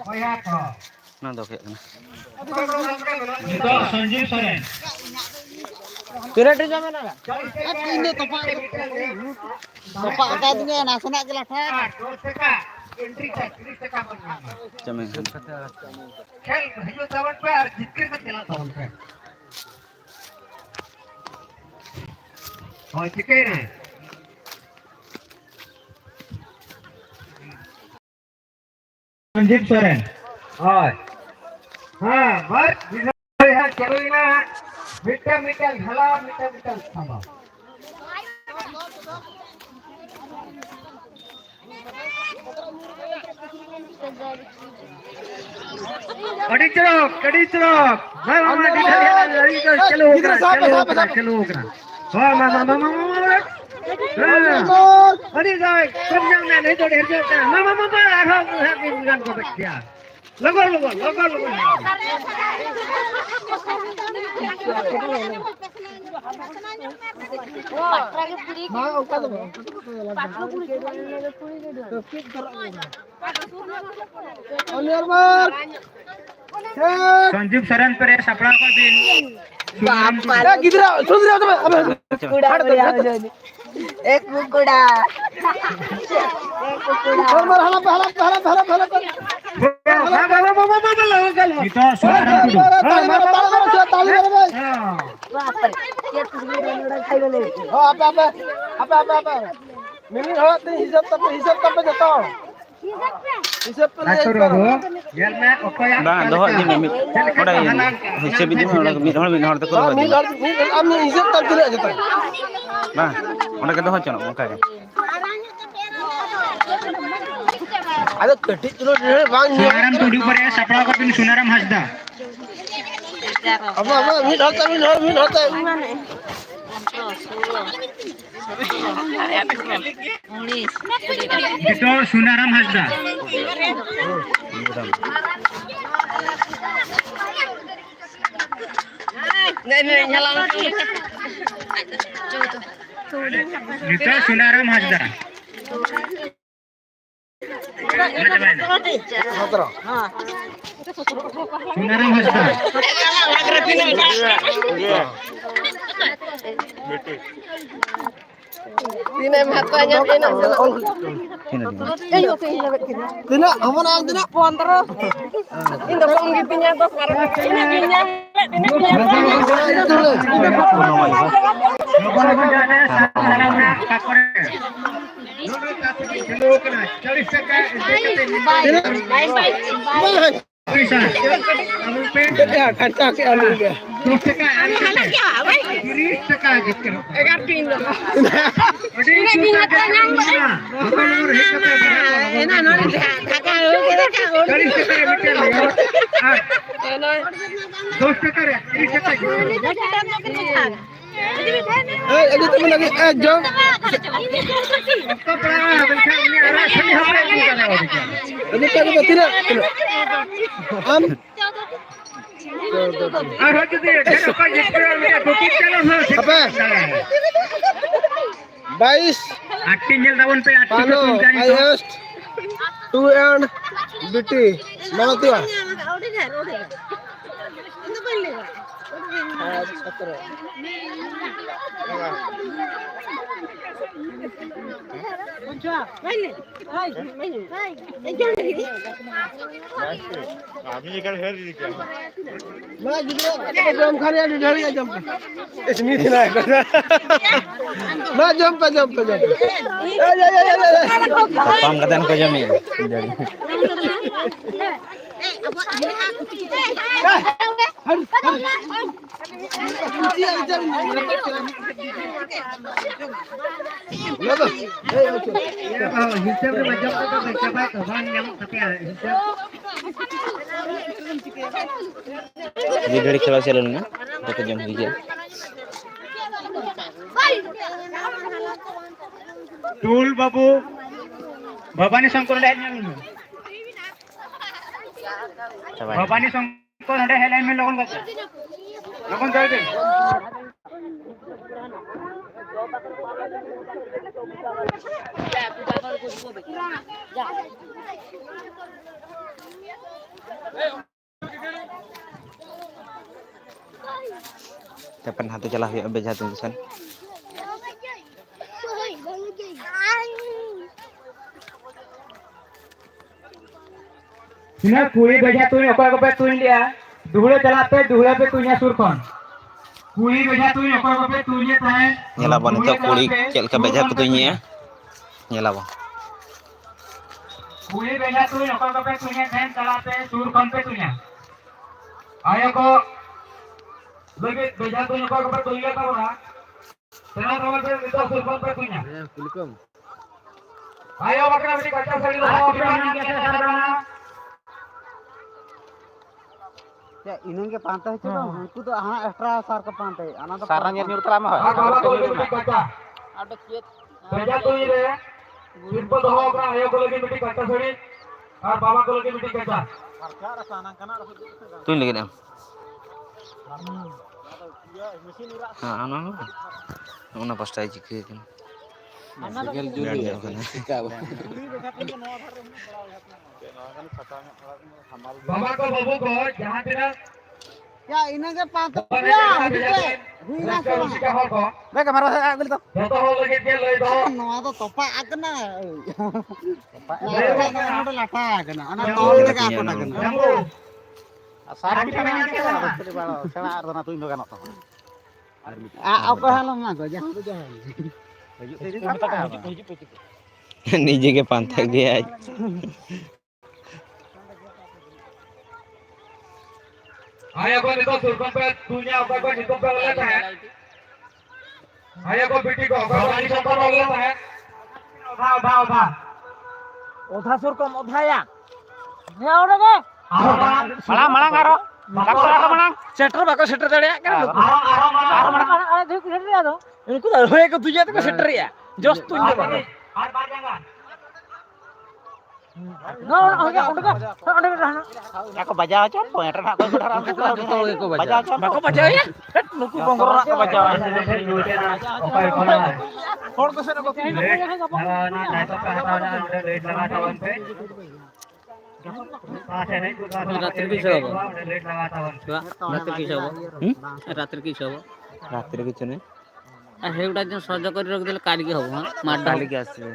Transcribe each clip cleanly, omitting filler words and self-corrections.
Nah, dok ya. Itu Sanjeev Soren. Pirate jaman na. Ini topak. Topak katanya nak senak ke latar. Jamin. खेल हिंदुस्तान पे और जीत के चला था उनका और चिके ने संजीव सोरेन और हाँ बस यहाँ चलो ना मीठा मीठा झला मीठा मीठा खाना कड़ी चौक मैं मामा चलो चलो हाँ मामा अरे जाए कब जाना नहीं तो ढेर जाता मामा आधा इंसान को बच्चा लगो संजीव सरन पर सपड़ा को दिन एक कुकुड़ा Bang, doh ini mimik. Udah ini. Hisap ini orang tu kalau. Bang, orang kita doh cakap muka ni. ada ketik dulu bang Sunaram तोड़ी पर है सपड़ा का pin Sunaram Hansda apa min होता itu Sunaram Hansda itu Sunaram Hansda Sunaram Hansda Tina matanya tina. Tina, aman ang tina. Puan terus. Ini dong gipinya tuh sekarang. Ini gipinya. Bais, highest, 2 and BT, mana tu ya? আমি এখানে হেরে দিই কেন না জিগরা জম খানে ঢাড়ি জম इसमें ना ना जम पे Pam katan ko jami. Jadi dari kelas jalan na, dapat jam hijau. टूल बाबू भवानी शंकर भवानी शंकर हेलाइन में लगन कर दे Kapan hati celah ya beja tulisan. Sina kuri beja tuin okoy ko pe tuin liya duhule चलाते दुहले पे तुइया सुरखन kuri beja tuin okoy ko pe tuin liya tahe Nyala bon itu kuli cel ka beja kutunya. Nyala bon. kuri beja tuin okoy ko pe tuinya tahe चलाते सुरखन पे तुइया ayo ko lagi beja tuin okoy ko pe tuin liya tabona tena tawal pe itu suरखन पे तुइnya ayo bakra beti kaca sari lo bilang ke sarana Ya inung ke pantai itu itu tuh extra sar ke pantai. Anak tuh Sarang yang nyuruh terama ah baba ko lagi beti kaca ada kiat. beja tuin re sirpo doho bakra ayo ko lagi beti kaca sari और बाबा को लगे meeting करता Tuin lagi am. Ano. Una pasta jike kan. Segel juli ya. बाबा को बाबू को जहाँ तेरा Ya inung ke pantai. Ya gitu. Hina उसका उसी का हॉल को Mereka marah saya ambil tuh. जो तो हॉल लगे dia ले दो Noa tuh topak akena. Topak lata akena. Anak tol ke aku akena. jambu Sarang kita nggak saya arah tuh indo kan tuh. Apa hal mah gua jangan tuh jangan. Nije ke pantai dia. आया को निको सुरखन पे दुनिया ऊपर को निको पे लेता है आया को बेटी को ऊपर को निको पे लेता है उठा उठा उठा Odha surkom odha ya. Ya udah ke. Malang malang karo. Karo malang. Setter bako setter tadi kan tuh. आरो Ada di kuda tuh. Ini ku tahu ya ketujuh itu ke setter ya. Jos tuh ini. और बाहर जाएगा Aku baca aja, pointer aku berharap aku baca aja. Aku baca ya. Nuku bongkor nak baca. ऊपर को ना Hor ko sana ko. ना नहीं तो पे हटाओ ना उधर लेट लगा था वन पे पास है नहीं रात्रि की सेवा को। लेट लगा था वन রাত্রে কি খাবো রাত্রে কি খাবো রাত্রে কিছু নেই আর হেউটা যে সহ্য করে রাখ দিলে কালকে হবো হ্যাঁ মার ডালি কালকে আসবে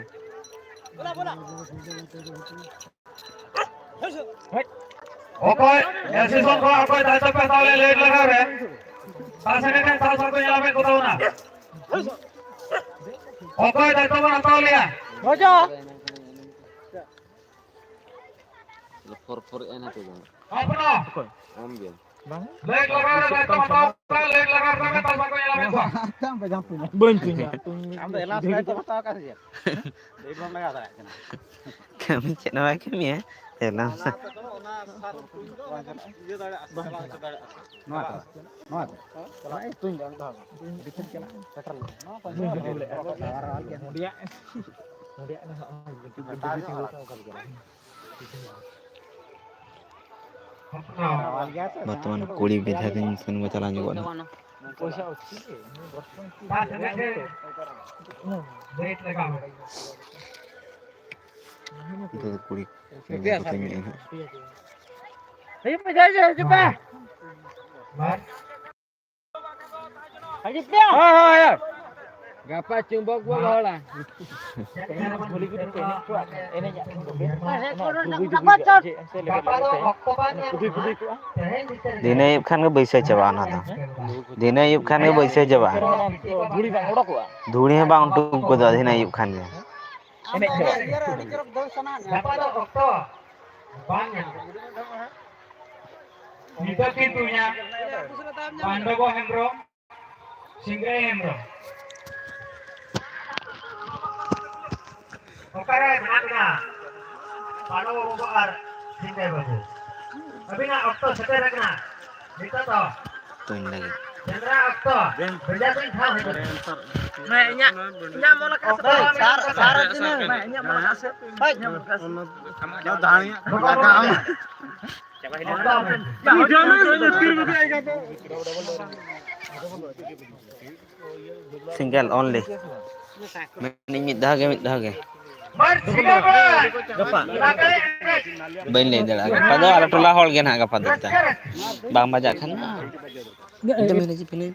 ओके ऐसे सोच को आपको दायित्व पे ताले लेट लगा रहे पास में मैं साल को यहाँ पे बताऊँ ना ओके दायित्व पर आता लिया हो जाओ for enak tuh अपना ambil लेट लगा रहे दायित्व बताओ लेट लगा रहे मैं साल को यहाँ पे बताऊँ sampai jam punya. ambil elas saya coba tahu kan ya dia belum lagi ada kami cek nama kami ya elang বর্তমান কুড়ি বিঘা ইনসান গো চালান যোগ না पास में लेट लगा itu kulit Ayo aja coba. बाहर Ayo dia. Oh ya. Gapa cumbok gua lah. dina ayub khan ge baisai chaba na ta dina ayub khan ge baisai chaba dhuri bang odok wa dhuri he bang tuk ko da dina ayub khan ge Siapa tuh Okto? Banyak. Itu pintunya. Pandowo Hendro, Singre Hendro. Okara Dhaka. Pandowo Bukar Singre Babu. Tapi na Okto seter na. Kita toh. tuin lagi Chandra Okto. Berjatuh thang itu. nya mau kasih Syarat ini. nya mau kasih Baik. jauh dahanya single only meni mid dah ge bain le dala pada ala tola hol gen ha gapa data bang bajak kan itu mele ji pele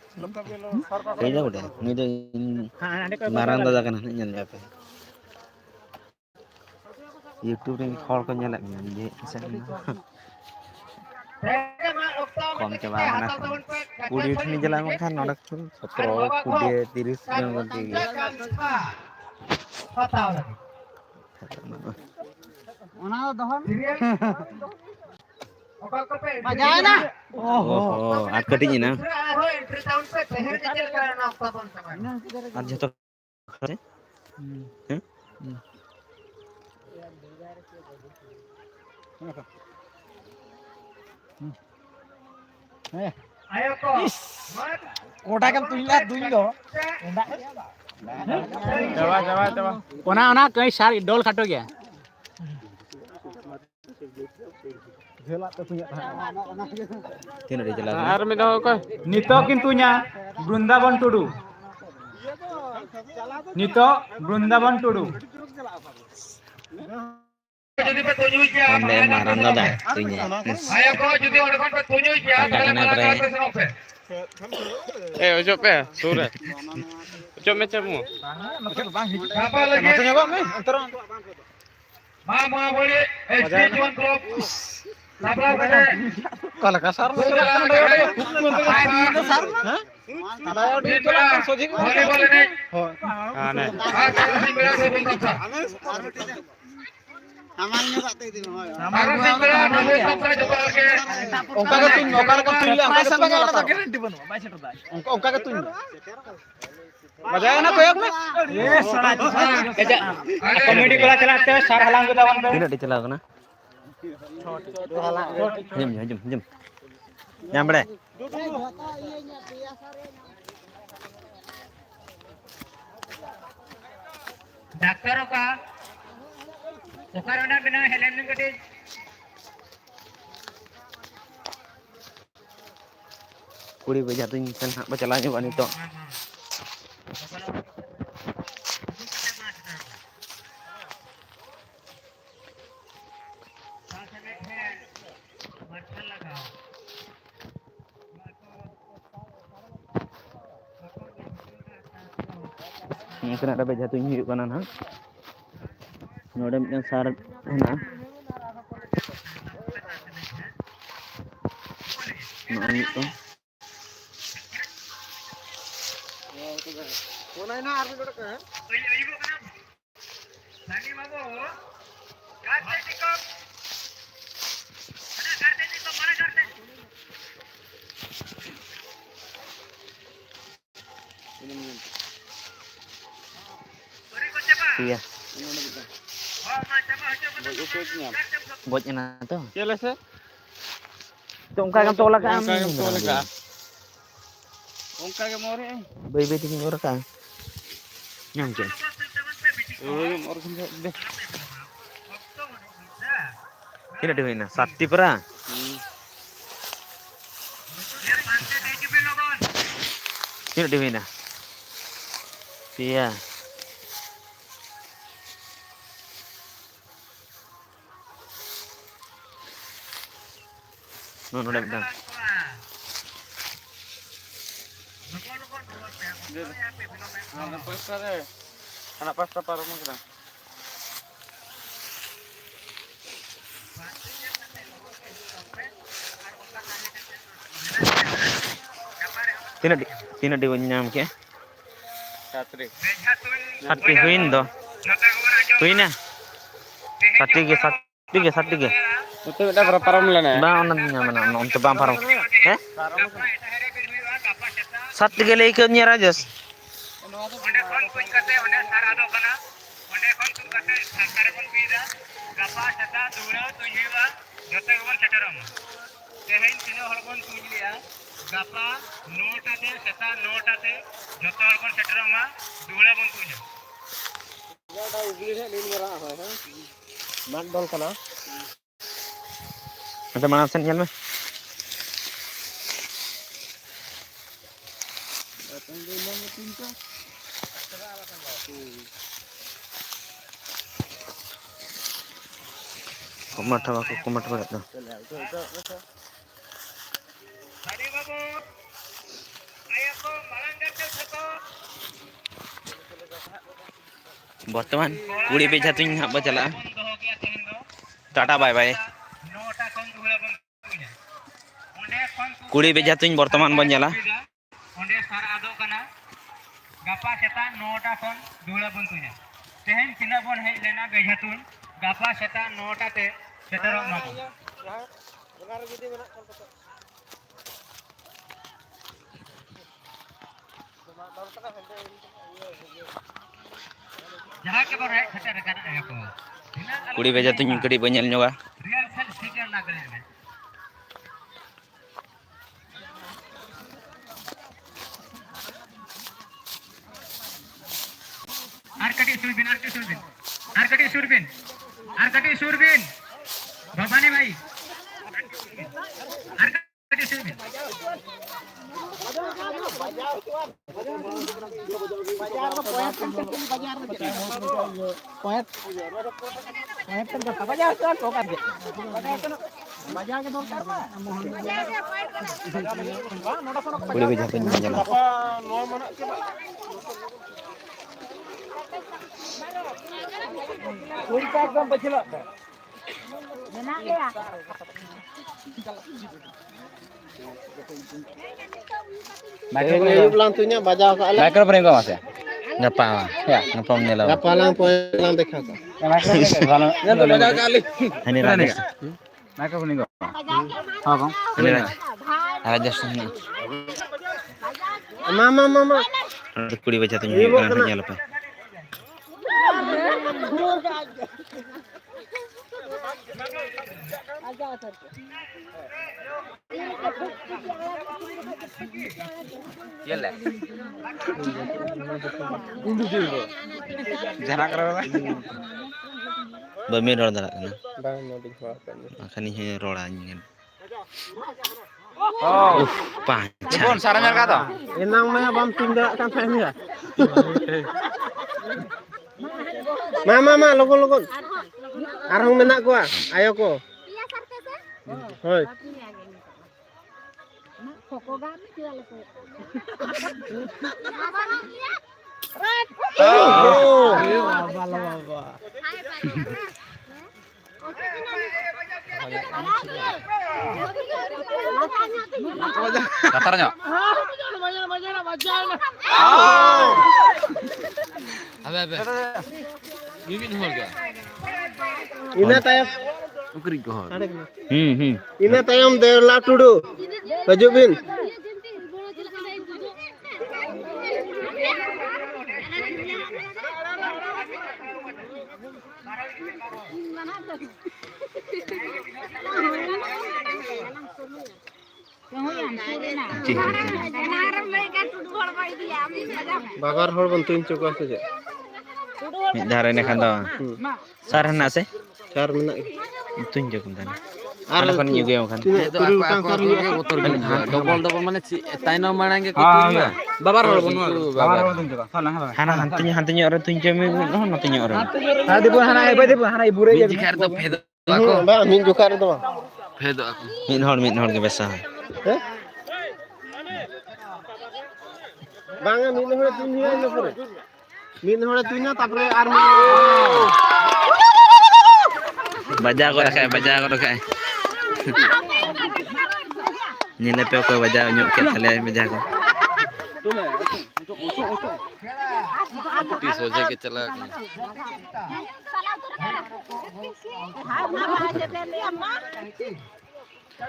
kaya udah ni do marang dada kan nyal apa YouTube ring hol ko nyalak ni sen kom coba mana kudi ni jalan kan nodak 17 kudi 30 yang ganti Ona dohon. Bajai na. oh at katinya na at joto Ayo ko. Kota kan tuilah duin do. Coba. Ona kau sari dol khato gaya. tina di jalan Ar mi doh kau. Nito kintunya Brindaban Tudu. Nito Brindaban Tudu. Jadi pe tunjuk je. Onde marang dada tunya Ayo ko jadi orang kan pe tunjuk je. Kakak kena berai. Ojo pe, surat. Ojo macam mu. Apa lagi? Ma boleh. Stage 1 group. Sabla boleh. Kalau kasar Boleh boleh nih. Aneh. Amannya tak tahu itu. Ongka ka tuin, ongka ka tuin lang. Ongka ka tuin. Bajai na koyak me. Yes, comedy kala चलाते सार हलांग को दावन पे. tina di jalan kana jom nyampe Dokter ka. Sekarang nak kena Helen ni kata. kudi baja tunya kan hak baca lanjut kan itu kena ada baja tunya yuk kanan ha nodem yang syarat na nah itu Lagi babu. Kartu tikam. Mana kartu tikam? Mana kartu? Beri ko siapa? iya Oh, macam apa? buatnya na to Kela se? tongka kan tolak kan Ongka ke more. bayi tingin orang kan nyampe Or de. kena dewe na sakti pera kena dewe na iya no udah betul Anak pasta deh. Anak pasta para mo kena. tina di nyam ke Satri. sakti huin do huin ya sakti ke Itu udah berapa ram lana? ba onan nyamana non tebang parang sakti ke lei ke nyarajas Onde kon kuñ kate onde sarado kana onde kon kuñ kate sarkare kon pida gapa seta dura tujiwa jote gor seteram tehin tino hol kon tujliya gapa notate seta notate jote hol kon seterama dura kon tuja Mandol kana. ada mana sen nyal me Mata aku kumat banget tuh. বর্তমান 20 বেজা তুই হাবা চালা tata bye bye 20 বেজা তুই বর্তমান বন ᱧᱮᱞᱟ onde sar ado kana gapa setan 9টা kon dula bun tunya tehen tina bon hej lena bejatun gapa setan 9টা te setero mako jaha ke bon hej setan kana ayako 20 বেজা তুই কড়ি বন ᱧᱮᱞ ᱧᱚᱜᱟ real sel sticker lagre ne Arkadi Surbin Babani bhai Arkadi Surbin কুড়ি বেজা তুই বন ᱧᱮᱞᱟ Micro frame ko masih. Ngapa? Ya, ngapa menyala? Gapa lang po lang dekha ka. Ini Rajesh. Micro frame ko. Ini Rajesh ni. Mama. Kuड़ी बजा तुम nyala pa. Yalla. Jana karo ba? Ba me rod dara kana. Ba no dikha ka. Akhani he roda nyen. Oh, Panca. bon saranya ka to? Enang maya bam tindak kan fa ni. Mama, logon. Arang menak ko ayo ko. Hoi. Datarnya. Abe. Gini hol gaya. Ina tayam. Ukri ko hol. Ina tayam derla tudu. Hajubin. Bagar hor ban tuin choko ase je. Mid dhara ne khanda. Sar hana se? Sar menak. Tuin jokum tan. Ar kon yuge kan. Turu kang sar liya Motor double mane taino manange ko tunya. Babar hol bonu. Babar hol tunya. Hana hantunya orang tuin jami no natunya orang. Ha dipun hana hana ibure Min jikar to fedo ako. Ba min jukar to. Fedo ako. Min hol ke besa. Heh? Banga min hore tunya ino pore. Min hore tunya tapre ar Baja ko rakay. Nile pe ko baja nyok ke thale baja ko. Puti soje ke chala.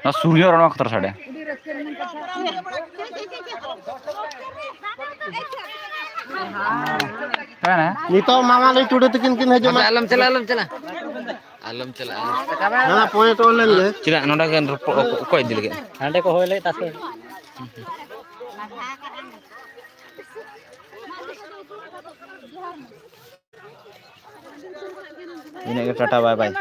Na surya rana khatar sade. Kana? Nito mama lay tudu tikin hajo ma. Alam chala. Nana point online le. Cila noda kan koy dil ke. Hande ko hoyle tase. Ini ke tata bye bye.